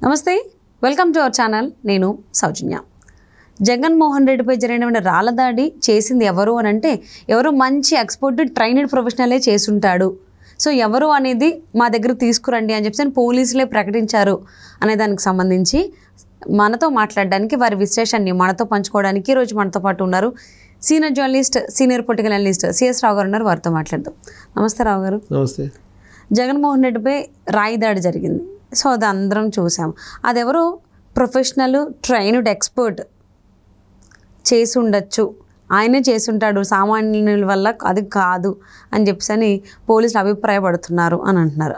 నమస్తే, welcome to our channel. నేను సౌజన్య. జగన్మోహన్ రెడ్డిపై జరిగిన రాళ్ల దాడి చేసింది ఎవరు అని అంటే, ఎవరు మంచి ఎక్స్పర్ట్ ట్రైనడ్ ప్రొఫెషనలే చేసుంటాడు. సో ఎవరు అనేది మా దగ్గర తీసుకురండి అని చెప్పి పోలీసులే ప్రకటించారు అనే దానికి సంబంధించి మనతో మాట్లాడడానికి, వారి విశ్లేషణని మనతో పంచుకోవడానికి ఈరోజు మనతో పాటు ఉన్నారు senior journalist, senior political analyst CS Rao గారు ఉన్నారు. వారితో మాట్లాడదాం. నమస్తే రావు గారు. నమస్తే. జగన్మోహన్ రెడ్డిపై రాయి దాడి జరిగింది. సో అది అందరం చూసాం. అది ఎవరో ప్రొఫెషనల్ ట్రైన్డ్ ఎక్స్పర్ట్ చేసి ఉండొచ్చు, ఆయనే చేసుంటాడు, సామాన్యుల వల్ల అది కాదు అని చెప్పేసి పోలీసులు అభిప్రాయపడుతున్నారు అని అంటున్నారు.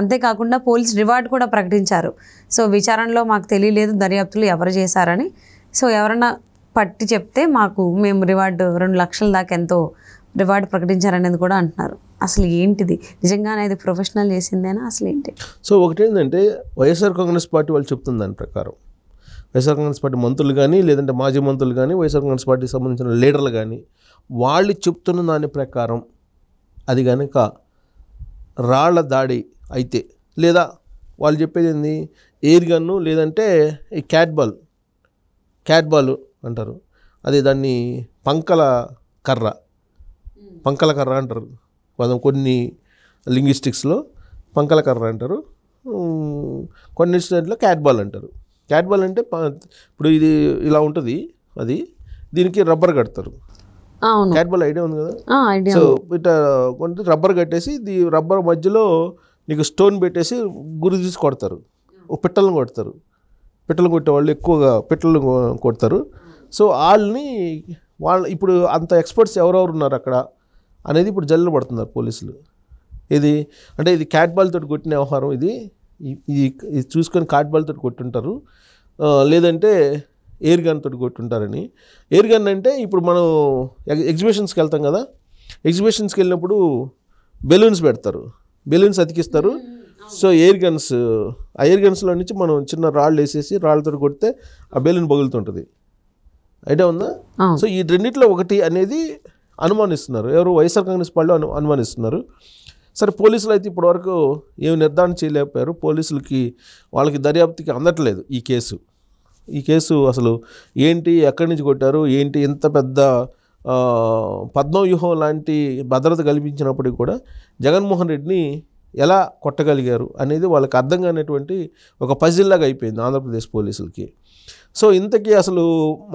అంతేకాకుండా పోలీసు రివార్డ్ కూడా ప్రకటించారు. సో విచారణలో మాకు తెలియలేదు దర్యాప్తులు ఎవరు చేశారని. సో ఎవరన్నా పట్టి చెప్తే మేము రివార్డు 2 లక్షల దాకా ఎంతో రివార్డు ప్రకటించారనేది కూడా అంటున్నారు. అసలు ఏంటిది, నిజంగానే ఇది ప్రొఫెషనల్ చేసిందేనా, అసలు ఏంటి? సో ఒకటేంటంటే వైఎస్ఆర్ కాంగ్రెస్ పార్టీ వాళ్ళు చెప్తున్న దాని ప్రకారం వైఎస్ఆర్ కాంగ్రెస్ పార్టీ మంత్రులు కానీ, లేదంటే మాజీ మంత్రులు కానీ, వైఎస్ఆర్ కాంగ్రెస్ పార్టీకి సంబంధించిన లీడర్లు కానీ, వాళ్ళు చెప్తున్న దాని ప్రకారం అది కనుక రాళ్ల దాడి అయితే, లేదా వాళ్ళు చెప్పేది ఏంది, ఎయిర్ గన్ను లేదంటే ఈ క్యాట్ బాల్ అంటారు, అది దాన్ని పంకల కర్ర అంటారు కొన్ని లింగ్విస్టిక్స్లో, పంకల కర్ర అంటారు, కొన్ని స్టేట్లో క్యాట్ బాల్ అంటారు. క్యాట్ బాల్ అంటే ఇప్పుడు ఇది ఇలా ఉంటుంది, అది దీనికి రబ్బర్ కడతారు. క్యాట్ బాల్ ఐడియా ఉంది కదా. సో ఇట్లా కొంత రబ్బర్ కట్టేసి రబ్బర్ మధ్యలో నీకు స్టోన్ పెట్టేసి గురి తీసి కొడతారు. పిట్టలను కొడతారు. పిట్టలు కొట్టేవాళ్ళు ఎక్కువగా పిట్టలు కొడతారు. సో వాళ్ళు ఇప్పుడు అంత ఎక్స్పర్ట్స్ ఎవరెవరు ఉన్నారు అక్కడ అనేది ఇప్పుడు జల్లు పడుతున్నారు పోలీసులు. ఇది క్యాట్ బాల్ తోటి కొట్టిన వ్యవహారం, ఇది చూసుకొని క్యాట్ బాల్ తోటి కొట్టుంటారు, లేదంటే ఎయిర్ గన్ తోటి కొట్టుంటారని. ఎయిర్ గన్ అంటే ఇప్పుడు మనం ఎగ్జిబిషన్స్కి వెళ్తాం కదా, ఎగ్జిబిషన్స్కి వెళ్ళినప్పుడు బెలూన్స్ పెడతారు, బెలూన్స్ అతికిస్తారు. సో ఎయిర్ గన్స్లో నుంచి మనం చిన్న రాళ్ళు వేసేసి రాళ్ళతో కొడితే ఆ బెలూన్ పగులుతుంటుంది. ఐడియా ఉందా? సో ఈ రెండిట్లో ఒకటి అనేది అనుమానిస్తున్నారు. ఎవరు? వైఎస్ఆర్ కాంగ్రెస్ పార్టీ అనుమానిస్తున్నారు. సరే, పోలీసులు అయితే ఇప్పటివరకు ఏమి నిర్ధారణ చేయలేకపోయారు. వాళ్ళకి దర్యాప్తుకి అందట్లేదు ఈ కేసు అసలు ఏంటి, ఎక్కడి నుంచి కొట్టారు, ఏంటి, ఇంత పెద్ద పద్మవ్యూహం లాంటి భద్రత కల్పించినప్పటికీ కూడా జగన్మోహన్ రెడ్డిని ఎలా కొట్టగలిగారు అనేది వాళ్ళకి అర్థం కానటువంటి ఒక పజిల్లాగా అయిపోయింది ఆంధ్రప్రదేశ్ పోలీసులకి. సో ఇంతకీ అసలు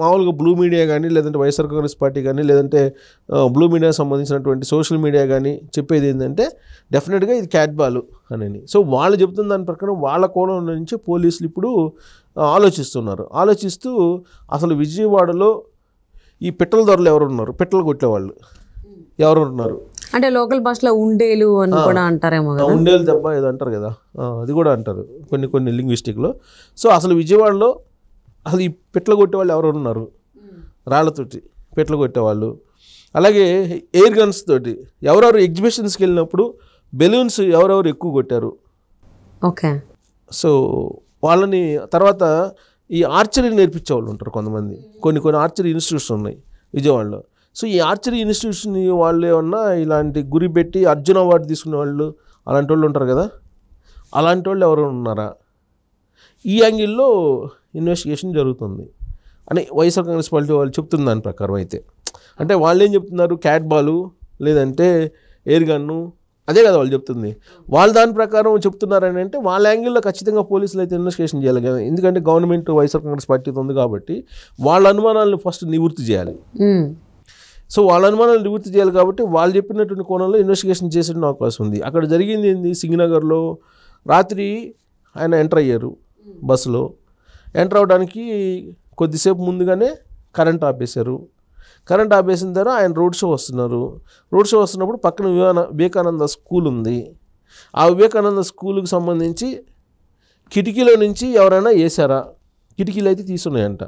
మామూలుగా బ్లూ మీడియా కానీ, లేదంటే వైఎస్ఆర్ కాంగ్రెస్ పార్టీ కానీ, లేదంటే బ్లూ మీడియాకి సంబంధించినటువంటి సోషల్ మీడియా కానీ చెప్పేది ఏంటంటే డెఫినెట్గా ఇది క్యాట్ బాల్ అని. సో వాళ్ళు చెప్తున్న దాని ప్రకారం వాళ్ళ కోణం నుంచి పోలీసులు ఇప్పుడు ఆలోచిస్తూ అసలు విజయవాడలో ఈ పిట్టల దొరలు ఎవరున్నారు, పిట్టలు కొట్టేవాళ్ళు ఎవరున్నారు అంటే లోకల్ భాషలో ఉండేలు అని కూడా అంటారేమో. ఉండేలు దెబ్బ ఏదో అంటారు కదా, అది కూడా అంటారు కొన్ని లింగ్విస్టిక్లో. సో అసలు విజయవాడలో అసలు ఈ పిట్టలు కొట్టేవాళ్ళు ఎవరు ఉన్నారు, రాళ్లతోటి పిట్టలు కొట్టేవాళ్ళు. అలాగే ఎయిర్ గన్స్ తోటి ఎవరెవరు ఎగ్జిబిషన్స్కి వెళ్ళినప్పుడు బెలూన్స్ ఎవరెవరు ఎక్కువ కొట్టారు. ఓకే. సో వాళ్ళని తర్వాత ఈ ఆర్చరీ నేర్పించేవాళ్ళు ఉంటారు కొంతమంది, కొన్ని ఆర్చరీ ఇన్స్టిట్యూట్స్ ఉన్నాయి విజయవాడలో. సో ఈ ఆర్చరీ ఇన్స్టిట్యూషన్ వాళ్ళు ఏమన్నా ఇలాంటి గురి పెట్టి అర్జున్ అవార్డు తీసుకునే వాళ్ళు అలాంటి వాళ్ళు ఉంటారు కదా, అలాంటి వాళ్ళు ఎవరు ఉన్నారా, ఈ యాంగిల్లో ఇన్వెస్టిగేషన్ జరుగుతుంది అని వైఎస్ఆర్ కాంగ్రెస్ పార్టీ వాళ్ళు చెప్తున్న దాని ప్రకారం అయితే. అంటే వాళ్ళు ఏం చెప్తున్నారు, క్యాట్ బాలు లేదంటే ఎయిర్ గన్ను, అదే కదా వాళ్ళు చెప్తుంది. వాళ్ళు దాని ప్రకారం చెప్తున్నారని అంటే వాళ్ళ యాంగిల్లో ఖచ్చితంగా పోలీసులు అయితే ఇన్వెస్టిగేషన్ చేయాలి కదా. ఎందుకంటే గవర్నమెంట్ వైఎస్ఆర్ కాంగ్రెస్ పార్టీతో ఉంది కాబట్టి వాళ్ళ అనుమానాలను ఫస్ట్ నివృత్తి చేయాలి. సో వాళ్ళ అనుమానాలు నివృత్తి చేయాలి కాబట్టి వాళ్ళు చెప్పినటువంటి కోణంలో ఇన్వెస్టిగేషన్ చేసే అవకాశం ఉంది. అక్కడ జరిగింది ఏంది, సింగనగర్లో రాత్రి ఆయన ఎంటర్ అయ్యారు బస్సులో. ఎంటర్ అవడానికి కొద్దిసేపు ముందుగానే కరెంట్ ఆపేశారు. కరెంట్ ఆపేసిన తర్వాత ఆయన రోడ్ షో వస్తున్నప్పుడు పక్కన వివేకానంద స్కూల్ ఉంది. ఆ వివేకానంద స్కూల్కి సంబంధించి కిటికీలో నుంచి ఎవరైనా వేసారా, కిటికీలు అయితే తీసున్నాయంట.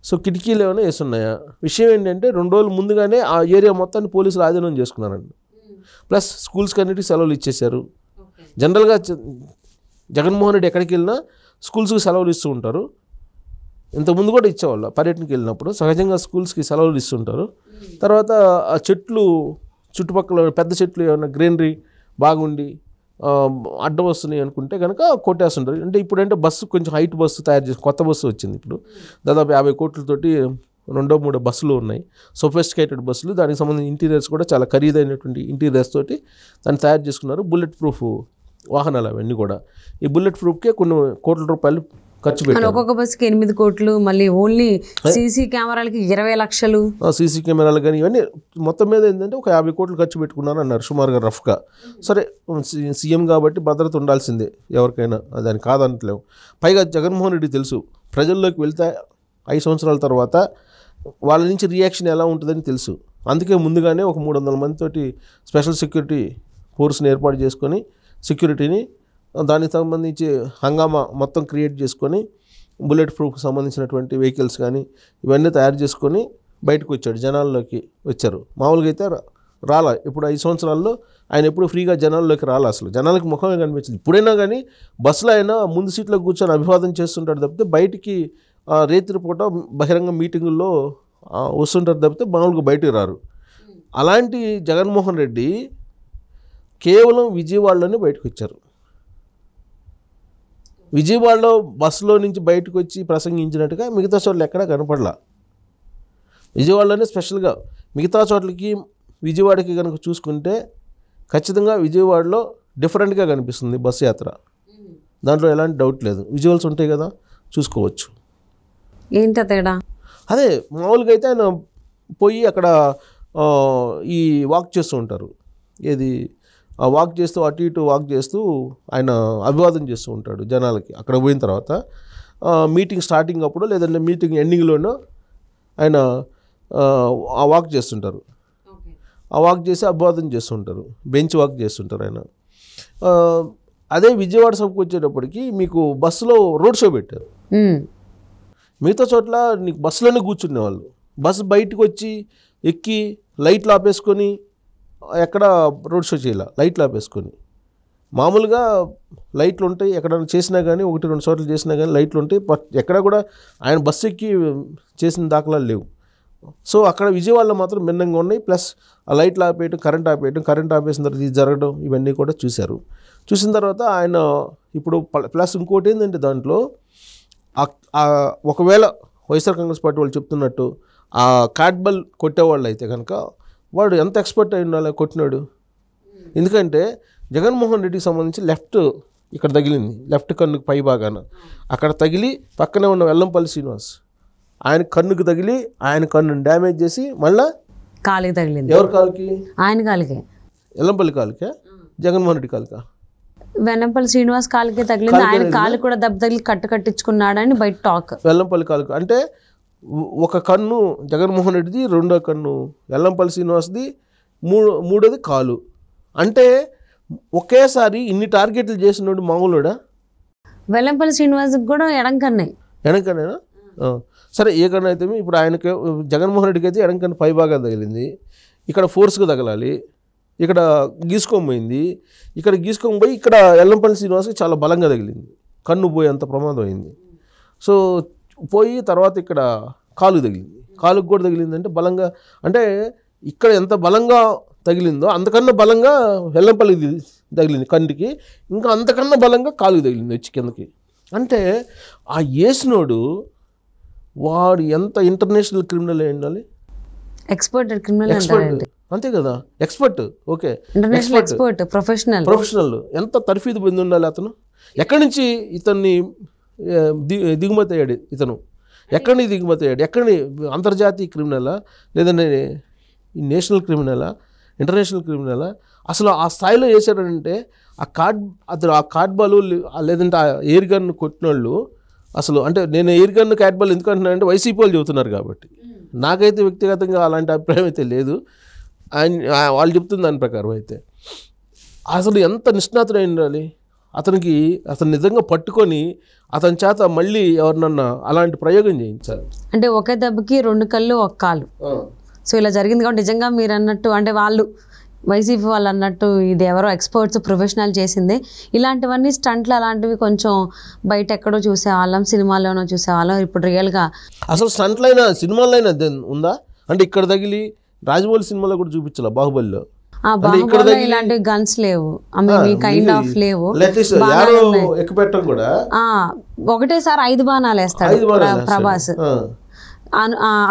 సో కిటికీలు ఏమైనా వేస్తున్నాయా, విషయం ఏంటంటే 2 రోజులు ముందుగానే ఆ ఏరియా మొత్తాన్ని పోలీసులు ఆధీనం చేసుకున్నారండి. ప్లస్ స్కూల్స్కి అన్నిటికీ సెలవులు ఇచ్చేశారు. జనరల్గా జగన్మోహన్ రెడ్డి ఎక్కడికి వెళ్ళినా స్కూల్స్కి సెలవులు ఇస్తూ ఉంటారు. ఇంతకుముందు కూడా ఇచ్చేవాళ్ళు, పర్యటనకి వెళ్ళినప్పుడు సహజంగా స్కూల్స్కి సెలవులు ఇస్తుంటారు. తర్వాత ఆ చెట్లు చుట్టుపక్కల పెద్ద చెట్లు ఏమైనా గ్రీనరీ బాగుండి అడ్డం వస్తున్నాయి అనుకుంటే కనుక కొట్టేస్తుంటారు. అంటే ఇప్పుడంటే బస్సు కొంచెం హైట్ బస్సు తయారు చేసి కొత్త బస్సు వచ్చింది. ఇప్పుడు దాదాపు 50 కోట్లతోటి 2-3 బస్సులు ఉన్నాయి, సొఫిస్టికేటెడ్ బస్సులు. దానికి సంబంధించిన ఇంటీరియర్స్ కూడా చాలా ఖరీదైనటువంటి ఇంటీరియర్స్ తోటి దాన్ని తయారు చేసుకున్నారు. బుల్లెట్ ప్రూఫ్ వాహనాలు అవన్నీ కూడా. ఈ బుల్లెట్ ప్రూఫ్కే కొన్ని కోట్ల రూపాయలు ఖర్చు పెట్టారు. ఒక్కొక్క బస్సుకి 8 కోట్లు, మళ్ళీ ఓన్లీ సీసీ కెమెరాలకి 20 లక్షలు, సీసీ కెమెరాలు కానీ ఇవన్నీ మొత్తం మీద ఏంటంటే ఒక 50 కోట్లు ఖర్చు పెట్టుకున్నారు అన్నారు సుమారుగా రఫ్గా. సరే సీఎం కాబట్టి భద్రత ఉండాల్సిందే ఎవరికైనా, దాన్ని కాదనట్లేము. పైగా జగన్మోహన్ రెడ్డి తెలుసు ప్రజల్లోకి వెళ్తే 5 సంవత్సరాల తర్వాత వాళ్ళ నుంచి రియాక్షన్ ఎలా ఉంటుందని తెలుసు. అందుకే ముందుగానే ఒక 300 మందితోటి స్పెషల్ సెక్యూరిటీ ఫోర్స్ని ఏర్పాటు చేసుకొని సెక్యూరిటీని దానికి సంబంధించి హంగామా మొత్తం క్రియేట్ చేసుకొని బుల్లెట్ ప్రూఫ్కి సంబంధించినటువంటి వెహికల్స్ కానీ ఇవన్నీ తయారు చేసుకొని బయటకు వచ్చాడు, జనాల్లోకి వచ్చారు. మామూలుగా అయితే రాలా. ఇప్పుడు 5 సంవత్సరాల్లో ఆయన ఎప్పుడు ఫ్రీగా జనాల్లోకి రాలా, అసలు జనాలకి ముఖమే కనిపించింది. ఇప్పుడైనా కానీ బస్సులో అయినా ముందు సీట్లో కూర్చొని అభివాదం చేస్తుంటాడు తప్పితే బయటికి రేత్రి పూట బహిరంగ మీటింగుల్లో వస్తుంటారు తప్పితే మామూలుగా బయటికి రారు. అలాంటి జగన్మోహన్ రెడ్డి కేవలం విజయవాడలోనే బయటకు వచ్చారు. విజయవాడలో బస్సులో నుంచి బయటకు వచ్చి ప్రసంగించినట్టుగా మిగతా చోట్ల ఎక్కడా కనపడలా. విజయవాడలోనే స్పెషల్గా, మిగతా చోట్లకి విజయవాడకి కనుక చూసుకుంటే ఖచ్చితంగా విజయవాడలో డిఫరెంట్గా కనిపిస్తుంది బస్సు యాత్ర. దాంట్లో ఎలాంటి డౌట్ లేదు. విజువల్స్ ఉంటాయి కదా, చూసుకోవచ్చు. ఏంటి తేడా? అదే మామూలుగా అయితే ఆయన పోయి అక్కడ ఈ వాక్ చేస్తూ ఉంటారు. ఏది వాక్ చేస్తూ అటు ఇటు వాక్ చేస్తూ ఆయన అభివాదం చేస్తూ ఉంటాడు జనాలకి. అక్కడ పోయిన తర్వాత మీటింగ్ స్టార్టింగ్ అప్పుడు లేదంటే మీటింగ్ ఎండింగ్లోనో ఆయన ఆ వాక్ చేస్తుంటారు. ఆ వాక్ చేసి అభివాదం చేస్తుంటారు, బెంచ్ వాక్ చేస్తుంటారు ఆయన. అదే విజయవాడ సభకు వచ్చేటప్పటికి మీకు బస్సులో రోడ్ షో పెట్టారు. మిగతా చోట్ల నీకు బస్సులోనే కూర్చునే వాళ్ళు. బస్సు బయటకు వచ్చి ఎక్కి లైట్లు ఆపేసుకొని ఎక్కడ రోడ్ షో చేయాల, లైట్లు ఆపేసుకొని. మామూలుగా లైట్లు ఉంటాయి ఎక్కడైనా చేసినా కానీ, 1-2 చోట్ల చేసినా కానీ లైట్లు ఉంటాయి. ఎక్కడ కూడా ఆయన బస్సు ఎక్కి చేసిన దాఖలాలు లేవు. సో అక్కడ విజయవాడలో మాత్రం భిన్నంగా ఉన్నాయి. ప్లస్ ఆ లైట్లు ఆపేయటం, కరెంట్ ఆపేసిన తర్వాత ఇది జరగడం ఇవన్నీ కూడా చూశారు. చూసిన తర్వాత ఆయన ఇప్పుడు ప్లస్ ఇంకోటి ఏంటంటే దాంట్లో ఒకవేళ వైఎస్ఆర్ కాంగ్రెస్ పార్టీ వాళ్ళు చెప్తున్నట్టు ఆ క్యాట్బల్ కొట్టేవాళ్ళు అయితే కనుక వాడు ఎంత ఎక్స్పర్ట్ అయి ఉండాలి కొట్టినాడు. ఎందుకంటే జగన్మోహన్ రెడ్డికి సంబంధించి లెఫ్ట్ ఇక్కడ తగిలింది, లెఫ్ట్ కన్నుకు పై భాగాన అక్కడ తగిలి పక్కనే ఉన్న వెల్లంపల్లి శ్రీనివాస్ ఆయన కన్నుకు తగిలి ఆయన కన్నును డ్యామేజ్ చేసి మళ్ళీ కాలికి తగిలింది. ఎవరి కాలుకి? ఆయన కాలికే. వెల్లంపల్లి కాలుకే? జగన్మోహన్ రెడ్డి కాలుకా? వెల్లంపల్లి శ్రీనివాస్ కాలికే తగిలింది. ఆయన కాలు కూడా దెబ్బ తగిలి కట్టించుకున్నాడని బయట టాక్. వెల్లంపల్లి కాలుకు అంటే ఒక కన్ను జగన్మోహన్ రెడ్డిది, రెండో కన్ను వెల్లంపల్లి శ్రీనివాస్ది, మూడోది కాలు. అంటే ఒకేసారి ఇన్ని టార్గెట్లు చేసినోడు మామూలుడా? వెల్లంపల్లి శ్రీనివాస్కి కూడా ఎడంకన్నేనా? సరే ఏ కన్ను అయితే ఇప్పుడు ఆయనకి జగన్మోహన్ రెడ్డికి అయితే ఎడంకన్ను పై భాగం తగిలింది. ఇక్కడ ఫోర్స్గా తగలాలి, ఇక్కడ గీసుకోపోయింది, ఇక్కడ గీసుకోపోయి ఇక్కడ వెల్లంపల్లి శ్రీనివాస్కి చాలా బలంగా తగిలింది, కన్ను పోయేంత ప్రమాదం అయింది. సో పోయి తర్వాత ఇక్కడ కాలు తగిలింది, కాలుకు కూడా తగిలిందంటే బలంగా, అంటే ఇక్కడ ఎంత బలంగా తగిలిందో అంతకన్నా బలంగా వెల్లంపల్లికి తగిలింది కంటికి, ఇంకా అంతకన్నా బలంగా కాలుకి తగిలింది వచ్చి కిందకి. అంటే ఆ ఏసినోడు వాడు ఎంత ఇంటర్నేషనల్ క్రిమినల్ అయి ఉండాలి, ఎక్స్పర్ట్ క్రిమినల్, అంతే కదా, ఎక్స్పర్ట్. Okay, expert professional. ఎంత తర్ఫీదు పొంది ఉండాలి అతను. ఎక్కడి నుంచి ఇతన్ని దిగుమతి అయ్యాడు ఇతను, ఎక్కడి నుంచి దిగుమతి అయ్యాడు, ఎక్కడి అంతర్జాతీయ క్రిమినలా లేదంటే నేషనల్ క్రిమినలా, ఇంటర్నేషనల్ క్రిమినలా, అసలు ఆ స్థాయిలో చేశాడంటే ఆ కార్డ్బాలు లేదంటే ఆ ఎయిర్ గన్ కొట్టిన వాళ్ళు అసలు, అంటే నేను ఎయిర్ గన్ క్యాట్బాల్ ఎందుకు అంటున్నానంటే వైసీపీ వాళ్ళు చెబుతున్నారు కాబట్టి, నాకైతే వ్యక్తిగతంగా అలాంటి అభిప్రాయం అయితే లేదు, వాళ్ళు చెప్తుంది దాని ప్రకారం అయితే. అసలు ఎంత నిష్ణాతుడై ఉండాలి అతనికి, అతను నిజంగా పట్టుకొని అతని చేత మళ్ళీ ఎవరినన్నా అలాంటి ప్రయోగం చేయించాలి. అంటే ఒకే దెబ్బకి 2 కళ్ళు 1 కాలు. సో ఇలా జరిగింది కాబట్టి నిజంగా మీరు అన్నట్టు, అంటే వాళ్ళు వైసీపీ వాళ్ళు అన్నట్టు ఇది ఎవరో ఎక్స్పర్ట్స్ ప్రొఫెషనల్ చేసిందే. ఇలాంటివన్నీ స్టంట్లు అలాంటివి కొంచెం బయట ఎక్కడో చూసేవాళ్ళం, సినిమాల్లోనో చూసేవాళ్ళం. ఇప్పుడు రియల్గా అసలు స్టంట్లైనా సినిమాలైనా ఉందా అంటే ఇక్కడ తగిలి రాజమౌళి సినిమాలో కూడా చూపించాల, బాహుబలిలో ఆ బాహుబలిలో ఇలాంటి గన్స్ లేవు, మీ కైండ్ ఆఫ్ లేవు. ఎక్కుపెట్టడం కూడా ఒకటేసారి 5 బాణాలు వేస్తాడు ప్రభాస్.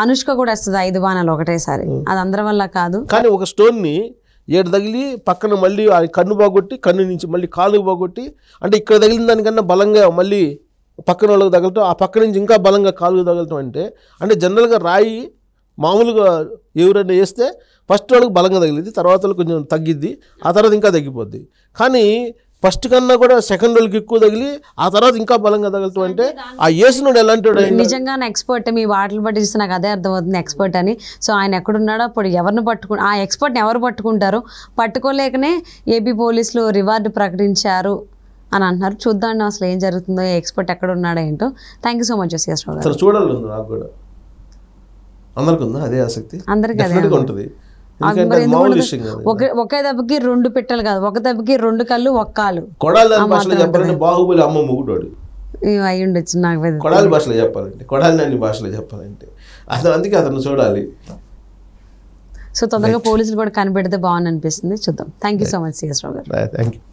అనుష్క కూడా వేస్తుంది 5 బాణాలు ఒకటేసారి. అది అందరి వల్ల కాదు. కానీ ఒక స్టోన్ ని 7 తగిలి పక్కన మళ్ళీ కన్ను బాగొట్టి, కన్ను నుంచి మళ్ళీ కాలు బాగొట్టి, అంటే ఇక్కడ తగిలిన దానికన్నా బలంగా మళ్ళీ పక్కన వాళ్ళకి తగలటం, ఆ పక్క నుంచి ఇంకా బలంగా కాలుకు తగలటం. అంటే జనరల్గా రాయి మామూలుగా ఎవరైనా వేస్తే ఫస్ట్ వాళ్ళకి బలంగా తగిలిద్ది, తర్వాత వాళ్ళకి కొంచెం తగ్గిద్ది, ఆ తర్వాత ఇంకా తగ్గిపోద్ది. కానీ ఫస్ట్ కన్నా కూడా సెకండ్ వాళ్ళకి ఎక్కువ తగిలి ఆ తర్వాత ఇంకా బలంగా తగలటం. అంటే ఆ వేసినోడు ఎలాంటి నిజంగా ఎక్స్పర్ట్. మీ వాటిని బట్టి చూస్తే నాకు అదే అర్థమవుతుంది ఎక్స్పర్ట్ అని. సో ఆయన ఎక్కడున్నాడో అప్పుడు ఎవరిని ఆ ఎక్స్పర్ట్ని ఎవరు పట్టుకుంటారో, పట్టుకోలేకనే ఏపీ పోలీసులు రివార్డు ప్రకటించారు అని అంటున్నారు. చూద్దాం అసలు ఏం జరుగుతుందో, ఎక్స్పర్ట్ ఎక్కడ ఉన్నాడో ఏంటో. Thank you so much SS Rao గారు. చూడాలి నాకు కూడా, అందరికి ఉందా అదే ఆసక్తి? అందరికీ అదే ఉంటుంది. ఒకే దెబ్బకి 2 పిట్టలు కాదు, ఒక దెబ్బకి 2 కళ్ళు, 1 కాలు. బాహుబలి అమ్మ ముగుడోడు అయి ఉండొచ్చు నాకు. కొడాలి భాషలో చెప్పాలంటే, కొడాలి అన్ని భాషలో చెప్పాలంటే అసలు అందుకే అతను చూడాలి. సో తొందరగా పోలీసులు కూడా కనిపెడితే బాగుంది అనిపిస్తుంది. చూద్దాం. Thank you so much CS Rao గారు. Thank you.